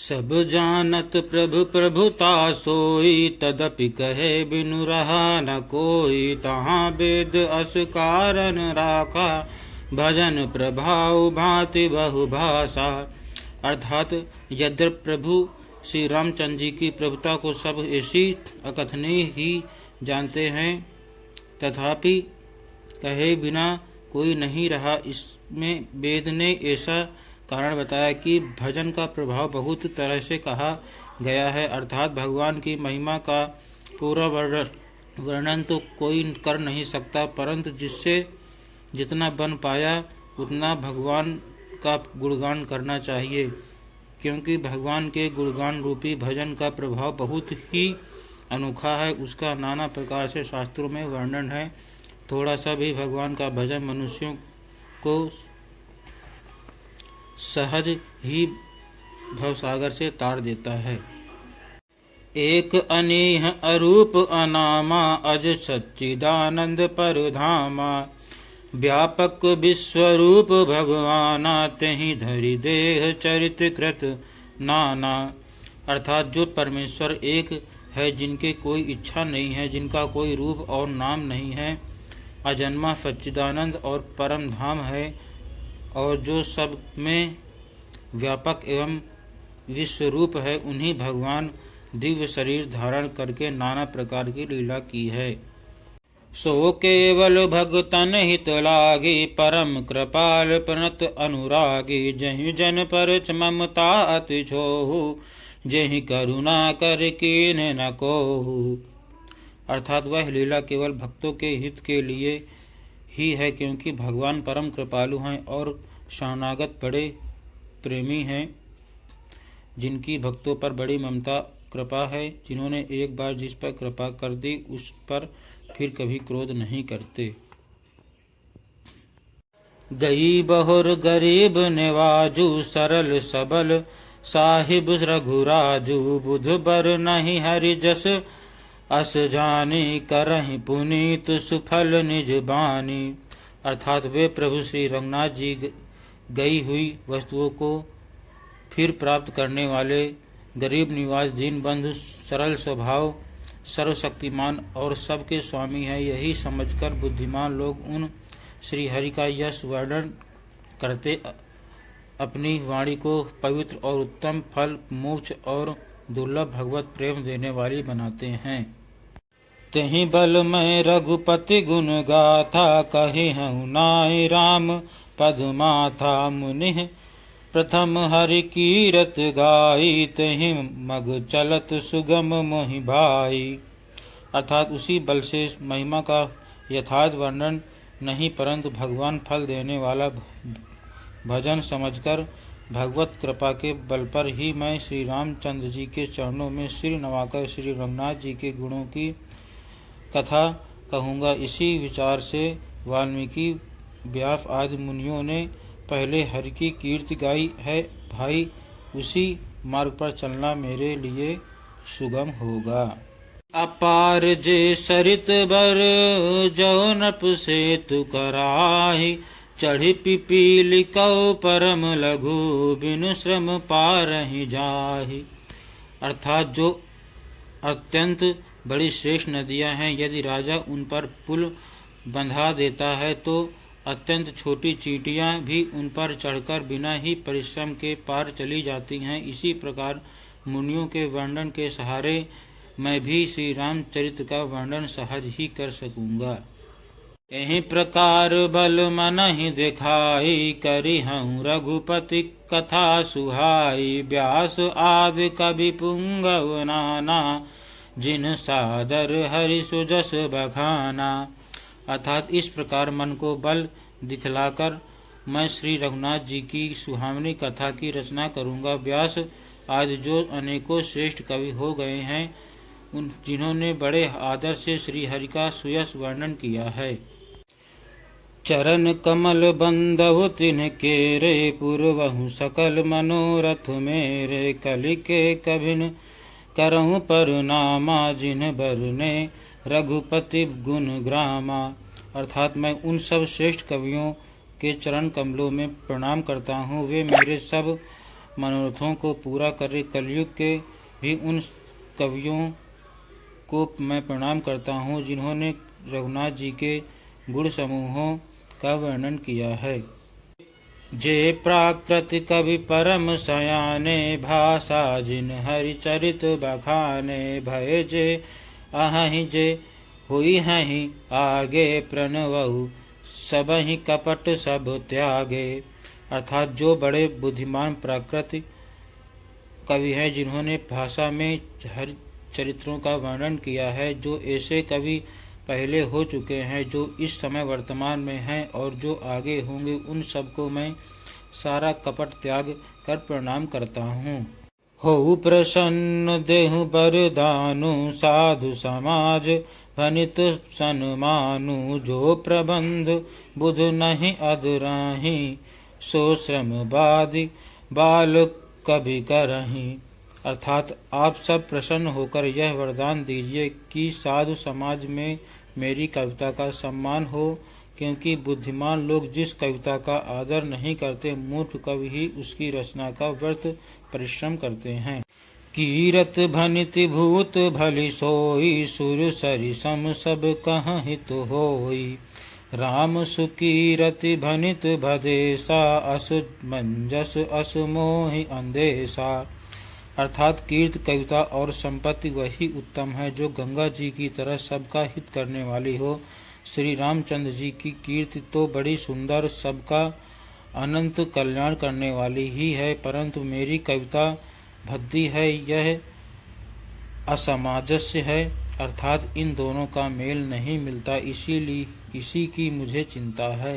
सब जानत प्रभु प्रभुता सोई, तदपि कहे बिनु रहा न कोई। तहाँ वेद अस कारण राखा, भजन प्रभाव भांति बहु भाषा। अर्थात यद्यपि प्रभु श्री रामचंद्र जी की प्रभुता को सब ऐसी अकथनीय ही जानते हैं, तथापि कहे बिना कोई नहीं रहा। इसमें वेद ने ऐसा कारण बताया कि भजन का प्रभाव बहुत तरह से कहा गया है। अर्थात भगवान की महिमा का पूरा वर्णन तो कोई कर नहीं सकता, परंतु जिससे जितना बन पाया उतना भगवान का गुणगान करना चाहिए, क्योंकि भगवान के गुणगान रूपी भजन का प्रभाव बहुत ही अनोखा है। उसका नाना प्रकार से शास्त्रों में वर्णन है। थोड़ा सा भी भगवान का भजन मनुष्यों को सहज ही भवसागर से तार देता है। एक अनीह अरूप अनामा, अज सच्चिदानंद परधामा। व्यापक विश्वरूप भगवाना, तेहि धरि देह चरित कृत नाना। अर्थात जो परमेश्वर एक है, जिनके कोई इच्छा नहीं है, जिनका कोई रूप और नाम नहीं है, अजन्मा सच्चिदानंद और परम धाम है, और जो सब में व्यापक एवं विश्वरूप है, उन्हीं भगवान दिव्य शरीर धारण करके नाना प्रकार की लीला की है। सो केवल भगतन हित लागी, परम कृपाल प्रणत अनुरागी। जहि जन पर ममता अति छोहु, जहि करुणा कर कीन न कोहु। अर्थात वह लीला केवल भक्तों के हित के लिए ही है, क्योंकि भगवान परम कृपालु हैं और शरणागत बड़े प्रेमी हैं, जिनकी भक्तों पर बड़ी ममता कृपा है। जिन्होंने एक बार जिस पर कृपा कर दी, उस पर फिर कभी क्रोध नहीं करते। गई बहुर गरीब निवाजू, सरल सबल साहिब रघुराजू। बुध बर नहीं हरि जस, अस जानी करहि पुनीत सुफल निज बानी। अर्थात वे प्रभु श्री रंगनाथ जी गई हुई वस्तुओं को फिर प्राप्त करने वाले, गरीब निवास, दीन बंधु, सरल स्वभाव, सर्वशक्तिमान और सबके स्वामी है। यही समझकर बुद्धिमान लोग उन श्री हरि का यश वर्णन करते अपनी वाणी को पवित्र और उत्तम फल, मोक्ष और दुर्लभ भगवत प्रेम देने वाली बनाते हैं। तेहि बल मैं रघुपति गुण गाथा, कहे हूँ नाई राम पद माथा। मुनि प्रथम हरि कीरत गाई, तेहि मग चलत सुगम मोहि भाई। अर्थात उसी बल से महिमा का यथार्थ वर्णन नहीं, परंतु भगवान फल देने वाला भजन समझकर भगवत कृपा के बल पर ही मैं श्री रामचंद्र जी के चरणों में सिर नवाकर श्री रंगनाथ जी के गुणों की कथा कहूँगा। इसी विचार से वाल्मीकि, व्यास आदि मुनियों ने पहले हरि की कीर्ति गाई है। भाई, उसी मार्ग पर चलना मेरे लिए सुगम होगा। अपार जे सरित बर, जो नप सेतु कराही। चढ़ी पिपीली कौ परम लघु, बिनु श्रम पारहि जाहि। अर्थात जो अत्यंत बड़ी श्रेष्ठ नदियां हैं, यदि राजा उन पर पुल बंधा देता है तो अत्यंत छोटी चींटियां भी उन पर चढ़कर बिना ही परिश्रम के पार चली जाती हैं। इसी प्रकार मुनियों के वर्णन के सहारे मैं भी श्री रामचरित्र का वर्णन सहज ही कर सकूंगा। यही प्रकार बल मनहि दिखाई, करी हूँ रघुपति कथा सुहाई। व्यास आदि कवि पुंगव नाना, जिन सादर हरि सुजस बखाना। अर्थात इस प्रकार मन को बल दिखलाकर मैं श्री रघुनाथ जी की सुहावनी कथा की रचना करूँगा। व्यास आदि जो अनेकों श्रेष्ठ कवि हो गए हैं, उन जिन्होंने बड़े आदर से श्री हरि का सुयश वर्णन किया है। चरण कमल बंदहु तिनके रे, पूर्वहु सकल मनोरथ मेरे। कलिके कभिन करहु परनामा, जिन बरने रघुपति गुण ग्रामा। अर्थात मैं उन सब श्रेष्ठ कवियों के चरण कमलों में प्रणाम करता हूँ। वे मेरे सब मनोरथों को पूरा करे। कलयुग के भी उन कवियों को मैं प्रणाम करता हूँ जिन्होंने रघुनाथ जी के गुण समूहों का वर्णन किया है। जे प्राकृत कवि परम सयाने, भाषा जिन हरिचरित बखाने, भय जे अहि जे हुई हहि आगे, प्रणवहु सबहि कपट सब त्यागे। अर्थात जो बड़े बुद्धिमान प्राकृत कवि हैं जिन्होंने भाषा में हर चरित्रों का वर्णन किया है, जो ऐसे कवि पहले हो चुके हैं, जो इस समय वर्तमान में हैं और जो आगे होंगे, उन सबको मैं सारा कपट त्याग कर प्रणाम करता हूँ। हो प्रसन्न देहु बरदानु, साधु समाज भनित सन्मानु, जो प्रबंध बुध नहीं अधराही, सो श्रम बादि बाल कभी करहीं। अर्थात आप सब प्रसन्न होकर यह वरदान दीजिए कि साधु समाज में मेरी कविता का सम्मान हो, क्योंकि बुद्धिमान लोग जिस कविता का आदर नहीं करते, मूर्ख कवि ही उसकी रचना का व्यर्थ परिश्रम करते हैं। कीरत भनिति भूत भली सोई, सुर सरि सम सब कहाँ हित होई, राम सुकीरति भनित भदेसा, अस मंजस अस मोहि अंधेसा। अर्थात कीर्त कविता और संपत्ति वही उत्तम है जो गंगा जी की तरह सबका हित करने वाली हो। श्री रामचंद्र जी की कीर्ति तो बड़ी सुंदर, सबका अनंत कल्याण करने वाली ही है, परंतु मेरी कविता भद्दी है, यह असामंजस्य है, अर्थात इन दोनों का मेल नहीं मिलता, इसी की मुझे चिंता है।